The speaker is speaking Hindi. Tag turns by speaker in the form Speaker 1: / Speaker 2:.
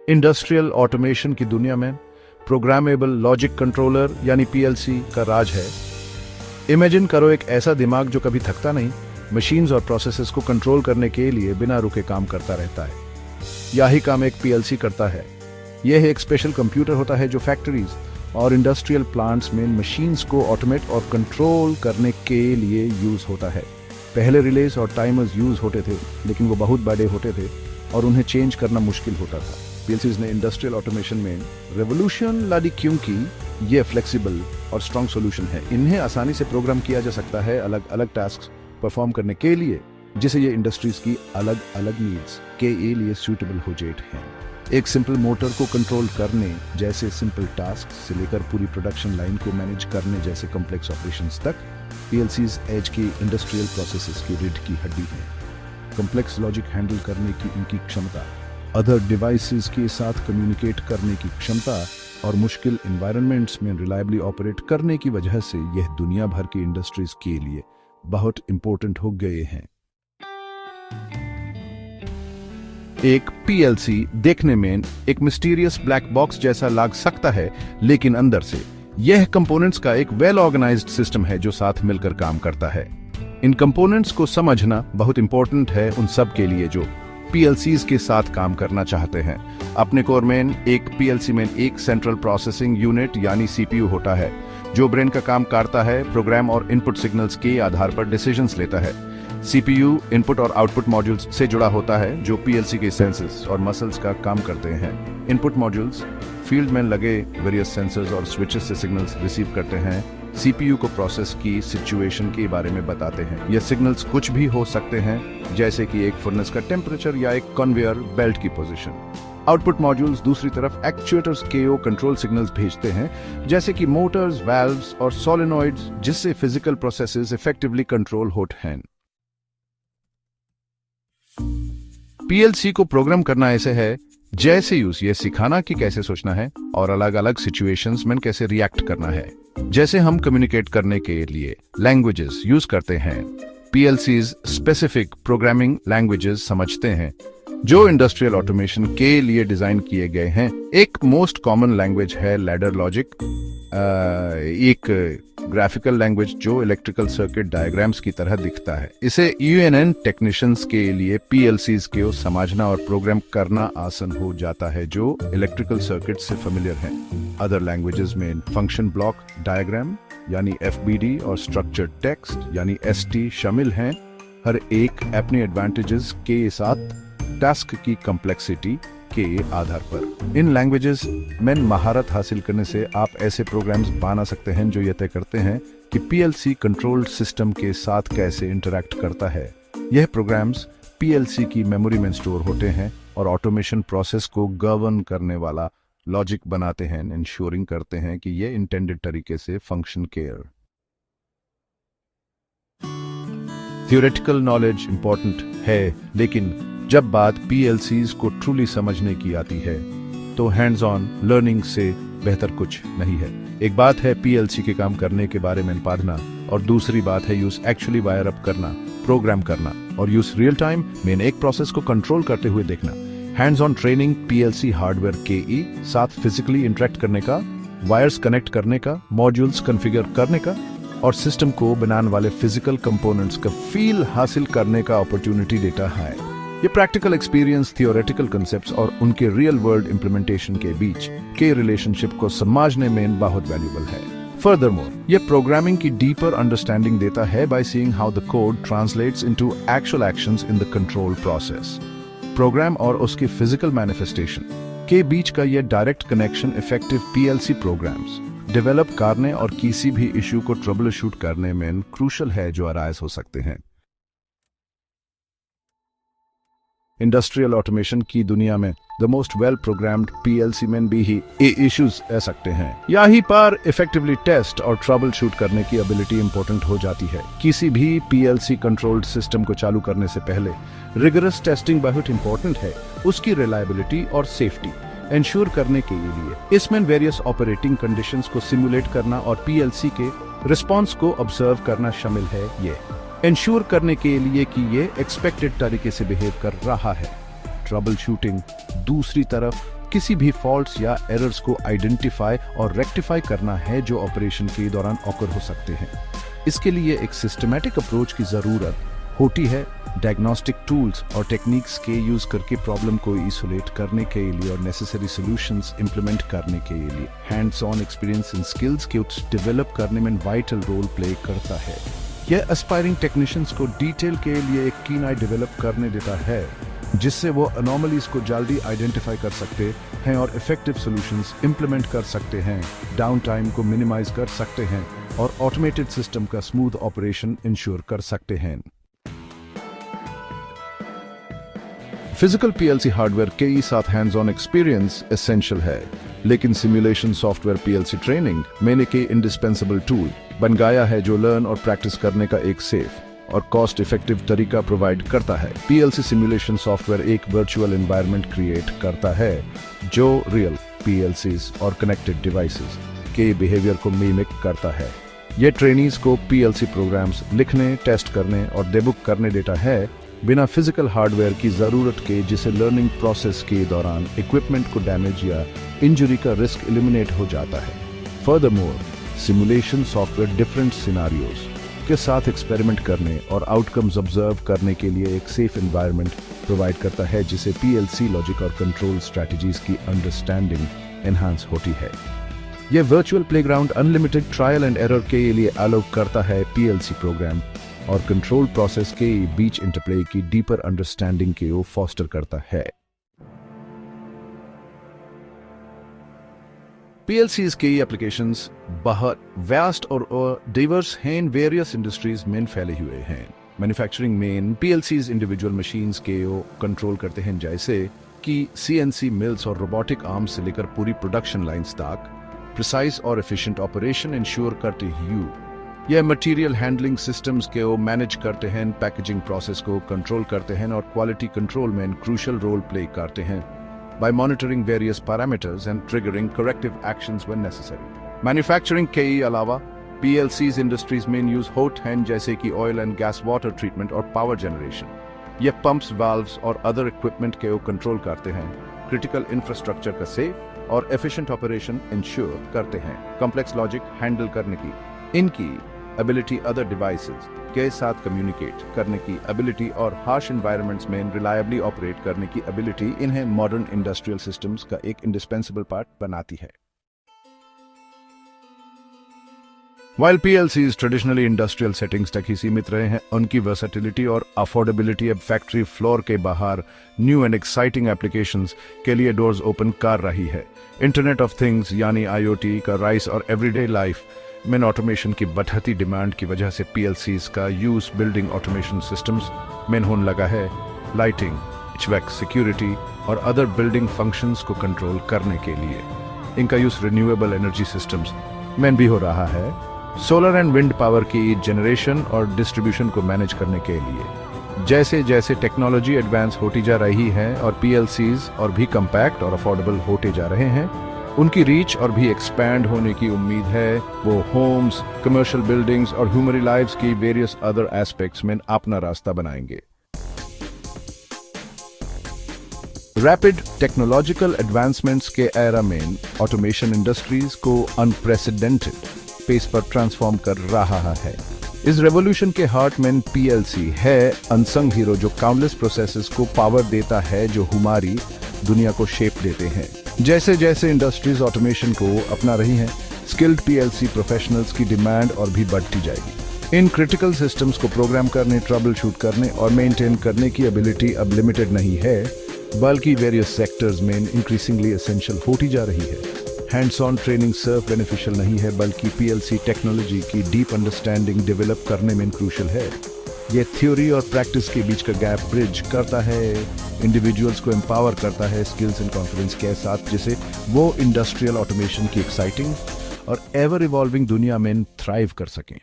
Speaker 1: इंडस्ट्रियल ऑटोमेशन की दुनिया में प्रोग्रामेबल लॉजिक कंट्रोलर यानी पीएलसी का राज है। इमेजिन करो एक ऐसा दिमाग जो कभी थकता नहीं, मशीन्स और प्रोसेसेस को कंट्रोल करने के लिए बिना रुके काम करता रहता है। यही काम एक पीएलसी करता है। यह एक स्पेशल कंप्यूटर होता है जो फैक्ट्रीज और इंडस्ट्रियल प्लांट्स में मशीन्स को ऑटोमेट और कंट्रोल करने के लिए यूज होता है। पहले रिलेज और टाइमर्स यूज होते थे, लेकिन वो बहुत बड़े होते थे और उन्हें चेंज करना मुश्किल होता था। पीएलसीज ने इंडस्ट्रियल ऑटोमेशन में रेवोल्यूशन ला दी, क्योंकि ये फ्लेक्सिबल और स्ट्रॉन्ग सॉल्यूशन है। इन्हें आसानी से प्रोग्राम किया जा सकता है अलग अलग टास्क परफॉर्म करने के लिए, जिसे ये इंडस्ट्रीज की अलग अलग नीड्स के लिए सूटेबल हो जाते हैं। एक सिंपल मोटर को कंट्रोल करने जैसे सिंपल टास्क से लेकर पूरी प्रोडक्शन लाइन को मैनेज करने जैसे कॉम्प्लेक्स ऑपरेशंस तक, पीएलसीज एज की इंडस्ट्रियल प्रोसेसेस की रीढ़ की हड्डी है। कॉम्प्लेक्स लॉजिक हैंडल करने की इनकी क्षमता, अदर डिवाइसेस के साथ कम्युनिकेट करने की क्षमता और मुश्किल एनवायरनमेंट्स में रिलायबली ऑपरेट करने की वजह से यह दुनिया भर की इंडस्ट्रीज के लिए बहुत इंपॉर्टेंट हो गए हैं। एक पीएलसी देखने में एक मिस्टीरियस ब्लैक बॉक्स जैसा लग सकता है, लेकिन अंदर से यह कंपोनेंट्स का एक वेल ऑर्गेनाइज्ड सिस्टम है जो साथ मिलकर काम करता है। इन कंपोनेंट्स को समझना बहुत इंपॉर्टेंट है उन सब के लिए जो पीएलसीज के साथ काम करना चाहते हैं। अपने कोर में एक पीएलसी में एक सेंट्रल प्रोसेसिंग यूनिट यानी सीपीयू होता है जो ब्रेन का काम करता है, प्रोग्राम और इनपुट सिग्नल्स के आधार पर डिसीजंस लेता है। सीपीयू इनपुट और आउटपुट मॉड्यूल्स से जुड़ा होता है जो पीएलसी के सेंसर्स और मसल्स का काम करते हैं। इनपुट मॉड्यूल्स फील्ड में लगे वेरियस सेंसर्स और स्विचेस से सिग्नल्स रिसीव करते हैं, सीपीयू को प्रोसेस की सिचुएशन के बारे में बताते हैं। ये सिग्नल्स कुछ भी हो सकते हैं, जैसे कि एक फर्नेस का टेम्परेचर या एक कन्वेयर बेल्ट की पोजीशन। आउटपुट मॉड्यूल्स दूसरी तरफ एक्चुएटर्स के कंट्रोल सिग्नल्स भेजते हैं, जैसे कि मोटर्स, वाल्व्स और सोलेनॉइड्स, जिससे फिजिकल प्रोसेसेस इफेक्टिवली कंट्रोल होते हैं। पीएलसी को प्रोग्राम करना ऐसे है जैसे यूज ये सिखाना कि कैसे सोचना है और अलग अलग सिचुएशंस में कैसे रिएक्ट करना है। जैसे हम कम्युनिकेट करने के लिए लैंग्वेजेस यूज करते हैं, पीएलसीज स्पेसिफिक प्रोग्रामिंग लैंग्वेजेस समझते हैं जो इंडस्ट्रियल ऑटोमेशन के लिए डिजाइन किए गए हैं। एक मोस्ट कॉमन लैंग्वेज है लैडर लॉजिक, एक ग्राफिकल लैंग्वेज जो इलेक्ट्रिकल सर्किट डायग्राम्स की तरह दिखता है। इसे यूएनएन टेक्नीशियंस के लिए पीएलसीज को समझना और प्रोग्राम करना आसान हो जाता है जो इलेक्ट्रिकल सर्किट से फेमिलियर हैं। अदर लैंग्वेजेस में फंक्शन ब्लॉक डायग्राम यानी एफबीडी और स्ट्रक्चर्ड टेक्स्ट यानी एसटी शामिल हैं। हर एक अपने एडवांटेजेस के साथ टास्क की कॉम्प्लेक्सिटी के आधार पर। इन लैंग्वेजेस में महारत हासिल करने से आप ऐसे प्रोग्राम्स बना सकते हैं जो ये तय करते हैं कि पीएलसी कंट्रोल सिस्टम के साथ कैसे इंटरैक्ट करता है। यह प्रोग्राम्स पीएलसी की मेमोरी में स्टोर होते हैं और ऑटोमेशन प्रोसेस को गवर्न करने वाला लॉजिक बनाते हैं, इंश्योरिंग करते हैं कि ये इंटेंडेड तरीके से function care. Theoretical knowledge important है, लेकिन जब बात पीएलसीज को ट्रूली समझने की आती है तो हैंड्स ऑन लर्निंग से बेहतर कुछ नहीं है। एक बात है पीएलसी के काम करने के बारे में पढ़ना और दूसरी बात है यूज एक्चुअली वायर अप करना, प्रोग्राम करना और यूज रियल टाइम में एक प्रोसेस को कंट्रोल करते हुए देखना। Hands on training PLC hardware के साथ फिजिकली इंटरेक्ट करने का, वायर्स कनेक्ट करने का, मॉड्यूल्स कॉन्फ़िगर करने का और सिस्टम को बनाने वाले फिजिकल कंपोनेंट्स का फील हासिल करने का अपॉर्चुनिटी देता है। ये प्रैक्टिकल एक्सपीरियंस थियोरेटिकल कॉन्सेप्ट्स और उनके रियल वर्ल्ड इम्प्लीमेंटेशन के बीच के रिलेशनशिप को समझने में बहुत वैल्यूबल है। फर्दरमोर, ये प्रोग्रामिंग की डीपर अंडरस्टैंडिंग देता है by seeing how the code translates into actual actions in the control process. Program और उसके फिजिकल मैनिफेस्टेशन के बीच का यह direct connection effective PLC programs develop करने और किसी भी इशू को ट्रबल शूट करने में क्रूशल है जो अराइज हो सकते हैं। इंडस्ट्रियल ऑटोमेशन की दुनिया में the most well programmed PLC में भी ही इश्यूज आ सकते हैं। यहीं पर इफेक्टिवली टेस्ट और ट्रबल शूट करने की एबिलिटी इंपॉर्टेंट हो जाती है। किसी भी पीएलसी कंट्रोल्ड सिस्टम को चालू करने से पहले रिगरस टेस्टिंग बहुत इंपॉर्टेंट है, उसकी रिलायबिलिटी और सेफ्टी इंश्योर करने के लिए। इसमें वेरियस ऑपरेटिंग कंडीशंस को सिमुलेट करना और पीएलसी के रिस्पॉन्स को ऑब्जर्व करना शामिल है। ये इंश्योर करने के लिए कि ये एक्सपेक्टेड तरीके से बिहेव कर रहा है। ट्रबल शूटिंग दूसरी तरफ किसी भी फॉल्ट्स या एरर्स को आइडेंटिफाई और रेक्टिफाई करना है जो ऑपरेशन के दौरान ऑकर हो सकते हैं। इसके लिए एक सिस्टमैटिक अप्रोच की जरूरत होती है। डायग्नोस्टिक टूल्स और टेक्निक्स के यूज करके प्रॉब्लम को आइसोलेट करने के लिए और नेसेसरी सॉल्यूशंस इंप्लीमेंट करने के लिए hands on experience in skills के डेवलप करने में वाइटल रोल प्ले करता है। यह एस्पायरिंग टेक्नीशियंस को डिटेल के लिए एक कीन आई डेवलप करने देता है, जिससे वो अनोमलीज को जल्दी आइडेंटिफाई कर सकते हैं और इफेक्टिव सॉल्यूशंस इंप्लीमेंट कर सकते हैं, डाउन टाइम को मिनिमाइज कर सकते हैं और ऑटोमेटेड सिस्टम का स्मूथ ऑपरेशन इंश्योर कर सकते हैं। फिजिकल पीएलसी हार्डवेयर के साथ हैंड्स ऑन एक्सपीरियंस एसेंशियल है, लेकिन सिमुलेशन सॉफ्टवेयर पीएलसी ट्रेनिंग मैंने के इंडिस्पेंसेबल टूल बन गया है जो लर्न और प्रैक्टिस करने का एक सेफ और कॉस्ट इफेक्टिव तरीका प्रोवाइड करता है। पीएलसी सिमुलेशन सॉफ्टवेयर एक वर्चुअल एनवायरनमेंट क्रिएट करता है जो रियल पीएलसीज और कनेक्टेड डिवाइसेस के बिहेवियर को मिमिक करता है। यह ट्रेनीज को पीएलसी प्रोग्राम्स लिखने, टेस्ट करने और डेबुक करने देता है बिना फिजिकल हार्डवेयर की जरूरत के, जिससे लर्निंग प्रोसेस के दौरान इक्विपमेंट को डैमेज या इंजरी का रिस्क एलिमिनेट हो जाता है। Furthermore, simulation software different scenarios के साथ एक्सपेरिमेंट करने और आउटकम्स ऑब्जर्व करने के लिए एक सेफ एनवायरनमेंट प्रोवाइड करता है, जिससे पीएलसी लॉजिक और कंट्रोल स्ट्रेटजीज की अंडरस्टैंडिंग एनहांस होती है। यह virtual playground unlimited trial and error के लिए अलाउ करता है पीएलसी प्रोग्राम और कंट्रोल प्रोसेस के बीच इंटरप्ले की डीपर अंडरस्टैंडिंग को फॉस्टर करता है। पीएलसीज के एप्लीकेशंस बहुत वास्ट और डाइवर्स हैं, वेरियस इंडस्ट्रीज में फैले हुए हैं। मैन्युफैक्चरिंग में पीएलसीज इंडिविजुअल मशीन्स के कंट्रोल करते हैं, जैसे कि सीएनसी मिल्स और रोबोटिक आर्म्स से लेकर पूरी प्रोडक्शन लाइंस तक प्रिसाइज और एफिशिएंट ऑपरेशन इंश्योर करते हैं। यह मटेरियल हैंडलिंग सिस्टम्स को मैनेज करते हैं, पैकेजिंग प्रोसेस को कंट्रोल करते हैं और क्वालिटी कंट्रोल में क्रूशियल रोल प्ले करते हैं by monitoring various parameters and triggering corrective actions when necessary. Manufacturing के अलावा PLCs इंडस्ट्रीज में यूज होते हैं, जैसे कि oil and gas water treatment और पावर जनरेशन। ये पंप्स, वाल्व्स और अदर इक्विपमेंट को कंट्रोल करते हैं, क्रिटिकल इंफ्रास्ट्रक्चर का सेफ और एफिशिएंट ऑपरेशन इंश्योर करते हैं। कॉम्प्लेक्स लॉजिक हैंडल करने की इनकी एबिलिटी, अदर डिवाइसेस के साथ कम्युनिकेट करने की एबिलिटी और हार्श एनवायरनमेंट्स में रिलायबली ऑपरेट करने की एबिलिटी इन्हें मॉडर्न इंडस्ट्रियल सिस्टम्स का एक इंडिस्पेंसेबल पार्ट बनाती है। While PLCs traditionally industrial settings तक ही सीमित रहे हैं, उनकी वर्सेटिलिटी और अफोर्डेबिलिटी अब फैक्ट्री फ्लोर के बाहर न्यू एंड एक्साइटिंग एप्लीकेशंस के लिए डोर्स ओपन कर रही है। इंटरनेट ऑफ थिंग्स यानी IoT का राइज और एवरीडे लाइफ में ऑटोमेशन की बढ़ती डिमांड की वजह से पीएलसीज का यूज बिल्डिंग ऑटोमेशन सिस्टम्स में होने लगा है। लाइटिंग, HVAC, सिक्योरिटी और अदर बिल्डिंग फंक्शंस को कंट्रोल करने के लिए इनका यूज रिन्यूएबल एनर्जी सिस्टम्स में भी हो रहा है। सोलर एंड विंड पावर की जनरेशन और डिस्ट्रीब्यूशन को मैनेज करने के लिए जैसे जैसे टेक्नोलॉजी एडवांस होती जा रही है और पीएलसीज और भी कम्पैक्ट और अफोर्डेबल होते जा रहे हैं, उनकी रीच और भी एक्सपैंड होने की उम्मीद है। वो होम्स, कमर्शियल बिल्डिंग्स और ह्यूमन लाइव्स की वेरियस अदर एस्पेक्ट्स में अपना रास्ता बनाएंगे। रैपिड टेक्नोलॉजिकल एडवांसमेंट्स के एरा में ऑटोमेशन इंडस्ट्रीज को अनप्रेसिडेंटेड पेस पर ट्रांसफॉर्म कर रहा है। इस रेवोल्यूशन के हार्ट में पीएलसी है, अनसंग हीरो जो काउंटलेस प्रोसेसेस को पावर देता है, जो हमारी दुनिया को शेप देते हैं। जैसे जैसे इंडस्ट्रीज ऑटोमेशन को अपना रही हैं, स्किल्ड पीएलसी प्रोफेशनल्स की डिमांड और भी बढ़ती जाएगी। इन क्रिटिकल सिस्टम्स को प्रोग्राम करने, ट्रबल शूट करने और मेंटेन करने की एबिलिटी अब लिमिटेड नहीं है, बल्कि वेरियस सेक्टर्स में इंक्रीजिंगली एसेंशियल होती जा रही है। हैंड्स ऑन ट्रेनिंग सिर्फ बेनिफिशियल नहीं है, बल्कि पीएलसी टेक्नोलॉजी की डीप अंडरस्टैंडिंग डेवलप करने में क्रूशियल है। यह थ्योरी और प्रैक्टिस के बीच का गैप ब्रिज करता है, इंडिविजुअल्स को एम्पावर करता है स्किल्स एंड कॉन्फिडेंस के साथ, जिसे वो इंडस्ट्रियल ऑटोमेशन की एक्साइटिंग और एवर इवॉल्विंग दुनिया में थ्राइव कर सकें।